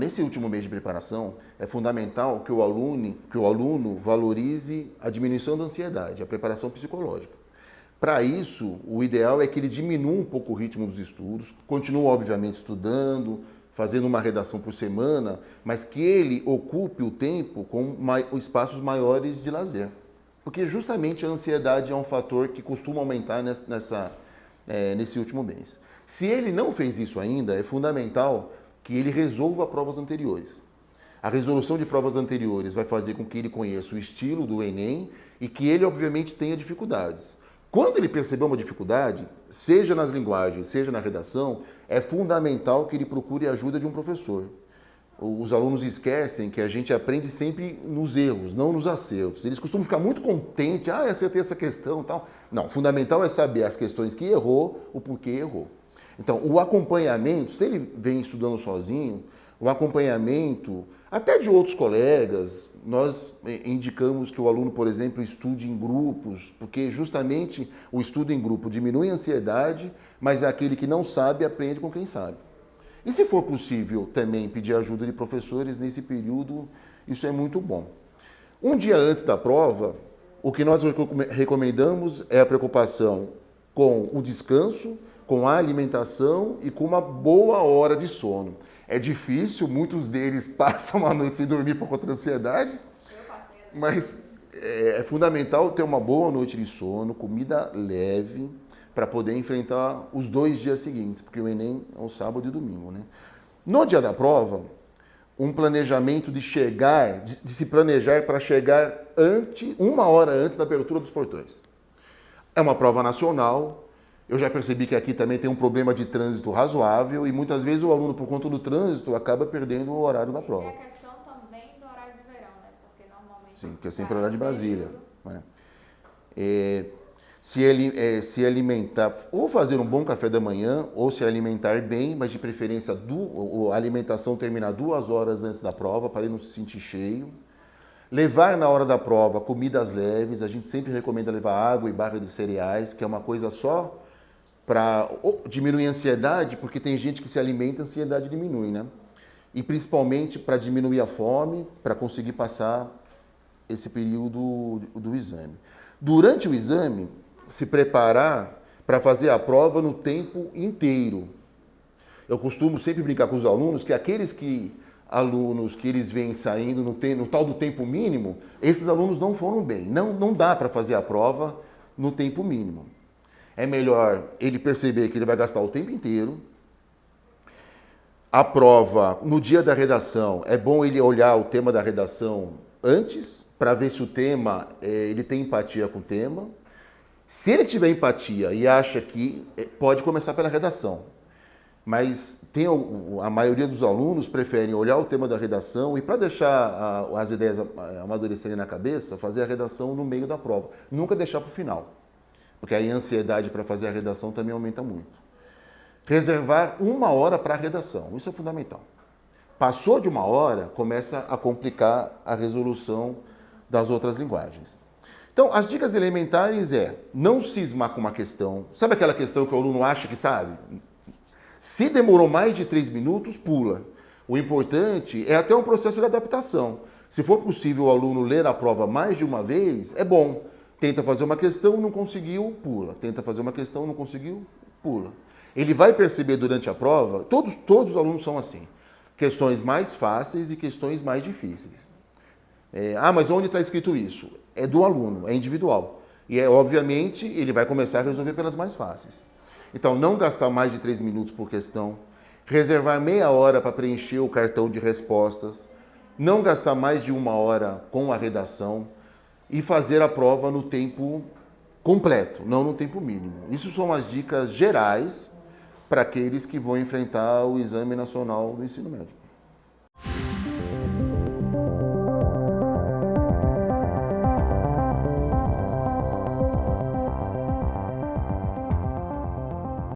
nesse último mês de preparação, é fundamental que o aluno valorize a diminuição da ansiedade, a preparação psicológica. Para isso, o ideal é que ele diminua um pouco o ritmo dos estudos, continue, obviamente, estudando, fazendo uma redação por semana, mas que ele ocupe o tempo com espaços maiores de lazer. Porque justamente a ansiedade é um fator que costuma aumentar nesse último mês. Se ele não fez isso ainda, é fundamental que ele resolva provas anteriores. A resolução de provas anteriores vai fazer com que ele conheça o estilo do Enem e que ele, obviamente, tenha dificuldades. Quando ele perceber uma dificuldade, seja nas linguagens, seja na redação, é fundamental que ele procure a ajuda de um professor. Os alunos esquecem que a gente aprende sempre nos erros, não nos acertos. Eles costumam ficar muito contentes, acertei essa questão e tal. Não, fundamental é saber as questões que errou, o porquê errou. Então, o acompanhamento, se ele vem estudando sozinho, o acompanhamento, até de outros colegas, nós indicamos que o aluno, por exemplo, estude em grupos, porque justamente o estudo em grupo diminui a ansiedade, mas aquele que não sabe aprende com quem sabe. E se for possível também pedir ajuda de professores nesse período, isso é muito bom. Um dia antes da prova, o que nós recomendamos é a preocupação com o descanso, com a alimentação e com uma boa hora de sono. É difícil, muitos deles passam a noite sem dormir por conta da ansiedade, mas é fundamental ter uma boa noite de sono, comida leve, para poder enfrentar os 2 dias seguintes, porque o Enem é o sábado e domingo, né? No dia da prova, um planejamento de se planejar para chegar uma hora antes da abertura dos portões. É uma prova nacional. Eu já percebi que aqui também tem um problema de trânsito razoável e muitas vezes o aluno, por conta do trânsito, acaba perdendo o horário da prova. E a questão também do horário de verão, né? Porque normalmente... Sim, porque é sempre o horário de Brasília. Né? Se alimentar, ou fazer um bom café da manhã, ou se alimentar bem, mas de preferência a alimentação terminar 2 horas antes da prova, para ele não se sentir cheio. Levar na hora da prova comidas leves, a gente sempre recomenda levar água e barra de cereais, que é uma coisa só para diminuir a ansiedade, porque tem gente que se alimenta, a ansiedade diminui, né? E principalmente para diminuir a fome, para conseguir passar esse período do exame. Durante o exame, se preparar para fazer a prova no tempo inteiro. Eu costumo sempre brincar com os alunos que alunos que eles vêm saindo no tal do tempo mínimo, esses alunos não foram bem. Não dá para fazer a prova no tempo mínimo. É melhor ele perceber que ele vai gastar o tempo inteiro. A prova, no dia da redação, é bom ele olhar o tema da redação antes, para ver se o tema, ele tem empatia com o tema. Se ele tiver empatia e acha que pode começar pela redação, mas a maioria dos alunos preferem olhar o tema da redação e, para deixar as ideias amadurecerem na cabeça, fazer a redação no meio da prova. Nunca deixar para o final, porque aí a ansiedade para fazer a redação também aumenta muito. Reservar 1 hora para a redação, isso é fundamental. Passou de 1 hora, começa a complicar a resolução das outras linguagens. Então, as dicas elementares não cismar com uma questão. Sabe aquela questão que o aluno acha que sabe? Se demorou mais de 3 minutos, pula. O importante é até um processo de adaptação. Se for possível o aluno ler a prova mais de uma vez, é bom. Tenta fazer uma questão, não conseguiu, pula. Tenta fazer uma questão, não conseguiu, pula. Ele vai perceber durante a prova, todos os alunos são assim, questões mais fáceis e questões mais difíceis. Mas onde está escrito isso? É do aluno, é individual. E, obviamente, ele vai começar a resolver pelas mais fáceis. Então, não gastar mais de 3 minutos por questão, reservar meia hora para preencher o cartão de respostas, não gastar mais de 1 hora com a redação e fazer a prova no tempo completo, não no tempo mínimo. Isso são as dicas gerais para aqueles que vão enfrentar o Exame Nacional do Ensino Médio.